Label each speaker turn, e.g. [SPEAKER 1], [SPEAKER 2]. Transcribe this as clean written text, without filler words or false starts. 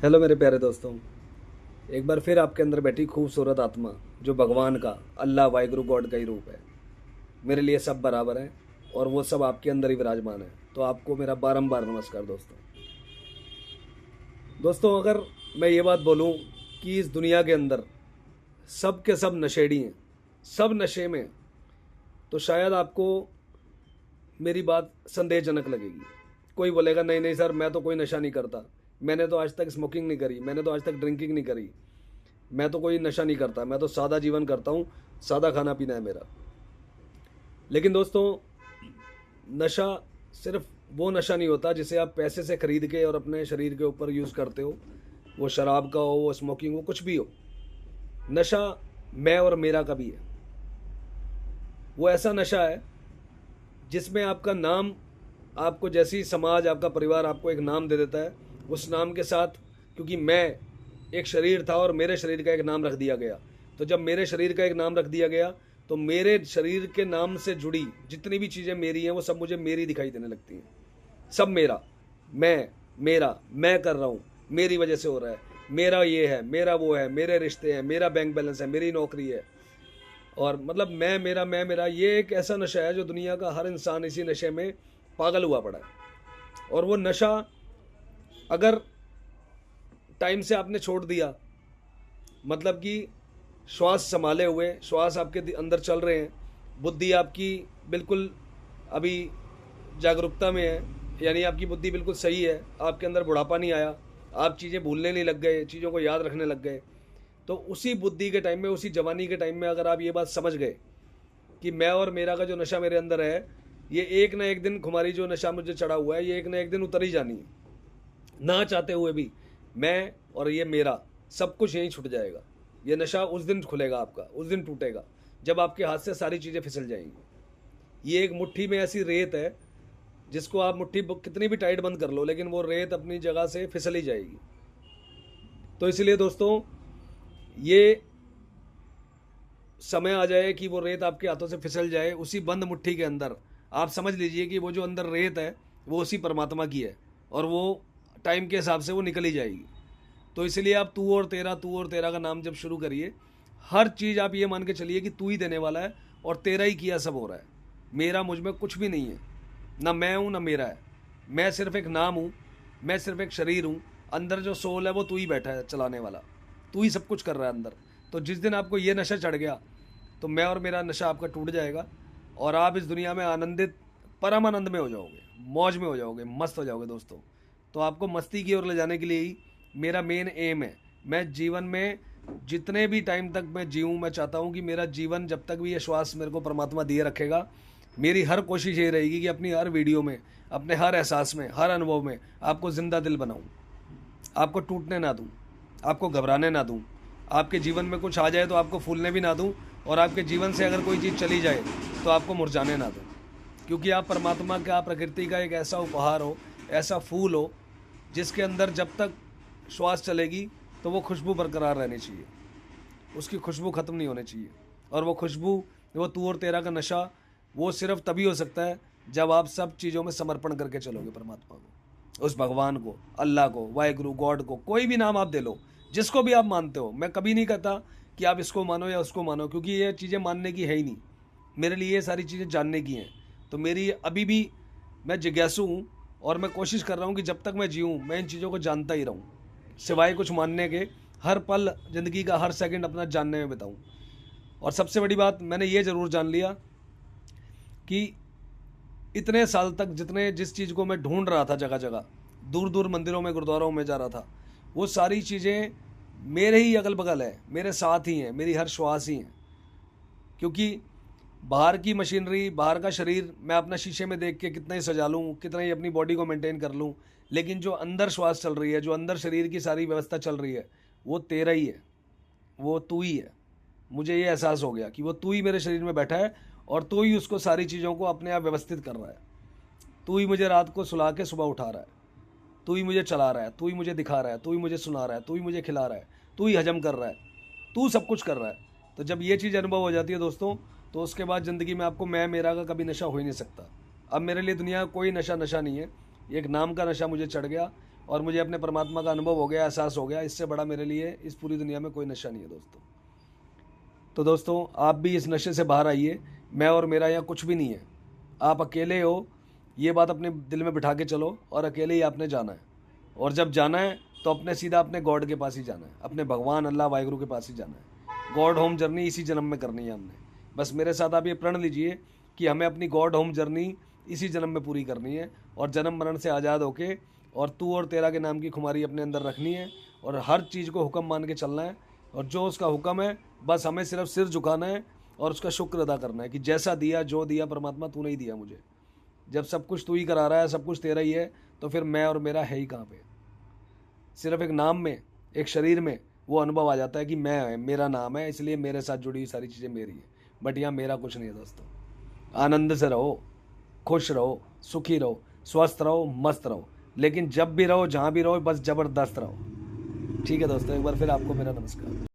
[SPEAKER 1] Hello मेरे प्यारे दोस्तों। एक बार फिर आपके अंदर बैठी खूबसूरत आत्मा जो भगवान का अल्लाह वाहिगुरु गॉड का ही रूप है। मेरे लिए सब बराबर हैं और वो सब आपके अंदर ही विराजमान है। तो आपको मेरा बारंबार नमस्कार दोस्तों। दोस्तों, अगर मैं ये बात बोलूं कि इस दुनिया के अंदर सब के सब नशेड़ी हैं, सब नशे में, तो शायद आपको मेरी बात संदेहजनक लगेगी। कोई बोलेगा नहीं नहीं सर, मैं तो कोई नशा नहीं करता, मैंने तो आज तक स्मोकिंग नहीं करी, मैंने तो आज तक ड्रिंकिंग नहीं करी, मैं तो कोई नशा नहीं करता, मैं तो सादा जीवन करता हूँ, सादा खाना पीना है मेरा। लेकिन दोस्तों, नशा सिर्फ वो नशा नहीं होता जिसे आप पैसे से खरीद के और अपने शरीर के ऊपर यूज़ करते हो। वो शराब का हो, वो स्मोकिंग हो, कुछ भी हो, नशा मैं और मेरा का भी है। वो ऐसा नशा है जिसमें आपका नाम, आपको जैसी समाज, आपका परिवार आपको एक नाम दे देता है, उस नाम के साथ, क्योंकि मैं एक शरीर था और मेरे शरीर का एक नाम रख दिया गया, तो जब मेरे शरीर का एक नाम रख दिया गया तो मेरे शरीर के नाम से जुड़ी जितनी भी चीज़ें मेरी हैं वो सब मुझे मेरी दिखाई देने लगती हैं। सब मेरा, मैं कर रहा हूँ, मेरी वजह से हो रहा है, मेरा ये है, मेरा वो है, मेरे रिश्ते हैं, मेरा बैंक बैलेंस है, मेरी नौकरी है। और मतलब मैं मेरा, ये एक ऐसा नशा है जो दुनिया का हर इंसान इसी नशे में पागल हुआ पड़ा है। और वो नशा अगर टाइम से आपने छोड़ दिया, मतलब कि श्वास संभाले हुए, श्वास आपके अंदर चल रहे हैं, बुद्धि आपकी बिल्कुल अभी जागरूकता में है, यानी आपकी बुद्धि बिल्कुल सही है, आपके अंदर बुढ़ापा नहीं आया, आप चीज़ें भूलने नहीं लग गए, चीज़ों को याद रखने लग गए, तो उसी बुद्धि के टाइम में, उसी जवानी के टाइम में अगर आप ये बात समझ गए कि मैं और मेरा का जो नशा मेरे अंदर है, ये एक ना एक दिन, खुमारी जो नशा मुझे चढ़ा हुआ है, ये एक ना एक दिन उतर ही जानी है, ना चाहते हुए भी। मैं और ये मेरा सब कुछ यहीं छूट जाएगा। ये नशा उस दिन खुलेगा आपका, उस दिन टूटेगा जब आपके हाथ से सारी चीज़ें फिसल जाएंगी। ये एक मुट्ठी में ऐसी रेत है जिसको आप मुट्ठी कितनी भी टाइट बंद कर लो, लेकिन वो रेत अपनी जगह से फिसल ही जाएगी। तो इसलिए दोस्तों, ये समय आ जाए कि वो रेत आपके हाथों से फिसल जाए, उसी बंद मुट्ठी के अंदर आप समझ लीजिए कि वो जो अंदर रेत है वो उसी परमात्मा की है, और वो टाइम के हिसाब से वो निकल ही जाएगी। तो इसलिए आप तू और तेरा का नाम जब शुरू करिए, हर चीज़ आप ये मान के चलिए कि तू ही देने वाला है और तेरा ही किया सब हो रहा है। मेरा मुझ में कुछ भी नहीं है, ना मैं हूँ ना मेरा है, मैं सिर्फ एक नाम हूँ, मैं सिर्फ एक शरीर हूँ। अंदर जो सोल है वो तू ही बैठा है चलाने वाला, तू ही सब कुछ कर रहा है अंदर। तो जिस दिन आपको ये नशा चढ़ गया तो मैं और मेरा नशा आपका टूट जाएगा और आप इस दुनिया में आनंदित, परम आनंद में हो जाओगे, मौज में हो जाओगे, मस्त हो जाओगे दोस्तों। तो आपको मस्ती की ओर ले जाने के लिए ही मेरा मेन एम है। मैं जीवन में जितने भी टाइम तक मैं जीऊँ, मैं चाहता हूँ कि मेरा जीवन, जब तक भी ये श्वास मेरे को परमात्मा दिए रखेगा, मेरी हर कोशिश ये रहेगी कि अपनी हर वीडियो में, अपने हर एहसास में, हर अनुभव में आपको ज़िंदा दिल बनाऊँ, आपको टूटने ना दूँ, आपको घबराने ना दूँ, आपके जीवन में कुछ आ जाए तो आपको फूलने भी ना दूँ, और आपके जीवन से अगर कोई चीज़ चली जाए तो आपको मुरझाने ना दूँ। क्योंकि आप परमात्मा का, प्रकृति का एक ऐसा उपहार हो, ऐसा फूल हो जिसके अंदर जब तक श्वास चलेगी तो वो खुशबू बरकरार रहनी चाहिए, उसकी खुशबू ख़त्म नहीं होनी चाहिए। और वो खुशबू, वो तू और तेरा का नशा, वो सिर्फ तभी हो सकता है जब आप सब चीज़ों में समर्पण करके चलोगे परमात्मा को, उस भगवान को, अल्लाह को, वाहिगुरु गॉड को, कोई भी नाम आप दे लो, जिसको भी आप मानते हो। मैं कभी नहीं कहता कि आप इसको मानो या उसको मानो, क्योंकि ये चीज़ें मानने की है ही नहीं, मेरे लिए ये सारी चीज़ें जानने की हैं। तो मेरी अभी भी, मैं जिज्ञासु हूँ और मैं कोशिश कर रहा हूँ कि जब तक मैं जीऊँ मैं इन चीज़ों को जानता ही रहूँ, सिवाय कुछ मानने के। हर पल ज़िंदगी का हर सेकंड अपना जानने में बिताऊँ। और सबसे बड़ी बात मैंने ये ज़रूर जान लिया कि इतने साल तक जिस चीज़ को मैं ढूंढ रहा था, जगह जगह, दूर दूर मंदिरों में, गुरुद्वारों में जा रहा था, वो सारी चीज़ें मेरे ही अगल बगल है, मेरे साथ ही हैं, मेरी हर श्वास ही हैं। क्योंकि बाहर की मशीनरी, बाहर का शरीर मैं अपना शीशे में देख के कितना ही सजा लूँ, कितना ही अपनी बॉडी को मेंटेन कर लूँ, लेकिन जो अंदर श्वास चल रही है, जो अंदर शरीर की सारी व्यवस्था चल रही है, वो तेरा ही है, वो तू ही है। मुझे ये एहसास हो गया कि वो तू ही मेरे शरीर में बैठा है और तू ही उसको, सारी चीज़ों को अपने आप व्यवस्थित कर रहा है। तू ही मुझे रात को सुला के सुबह उठा रहा है, तू ही मुझे चला रहा है, तू ही मुझे दिखा रहा है, तू ही मुझे सुना रहा है, तू ही मुझे खिला रहा है, तू ही हजम कर रहा है, तू सब कुछ कर रहा है। तो जब ये चीज़ अनुभव हो जाती है दोस्तों, तो उसके बाद ज़िंदगी में आपको मैं मेरा का कभी नशा हो ही नहीं सकता। अब मेरे लिए दुनिया का कोई नशा नहीं है, एक नाम का नशा मुझे चढ़ गया और मुझे अपने परमात्मा का अनुभव हो गया, एहसास हो गया। इससे बड़ा मेरे लिए इस पूरी दुनिया में कोई नशा नहीं है दोस्तों। तो दोस्तों आप भी इस नशे से बाहर आइए। मैं और मेरा यहाँ कुछ भी नहीं है, आप अकेले हो, ये बात अपने दिल में बिठा के चलो, और अकेले ही आपने जाना है। और जब जाना है तो अपने सीधा अपने गॉड के पास ही जाना है, अपने भगवान अल्लाह वाहिगुरु के पास ही जाना है। गॉड होम जर्नी इसी जन्म में करनी है हमने। बस मेरे साथ आप ये प्रण लीजिए कि हमें अपनी गॉड होम जर्नी इसी जन्म में पूरी करनी है, और जन्म मरण से आज़ाद होके और तू और तेरा के नाम की खुमारी अपने अंदर रखनी है, और हर चीज़ को हुक्म मान के चलना है। और जो उसका हुक्म है बस हमें सिर्फ सिर झुकाना है और उसका शुक्र अदा करना है कि जैसा दिया, जो दिया परमात्मा तूने ही दिया मुझे। जब सब कुछ तू ही करा रहा है, सब कुछ तेरा ही है, तो फिर मैं और मेरा है ही कहाँ पे। सिर्फ एक नाम में, एक शरीर में वो अनुभव आ जाता है कि मैं है, मेरा नाम है, इसलिए मेरे साथ जुड़ी हुई सारी चीज़ें मेरी है। बट यहाँ मेरा कुछ नहीं है दोस्तों। आनंद से रहो, खुश रहो, सुखी रहो, स्वस्थ रहो, मस्त रहो, लेकिन जब भी रहो, जहाँ भी रहो, बस ज़बरदस्त रहो। ठीक है दोस्तों, एक बार फिर आपको मेरा नमस्कार।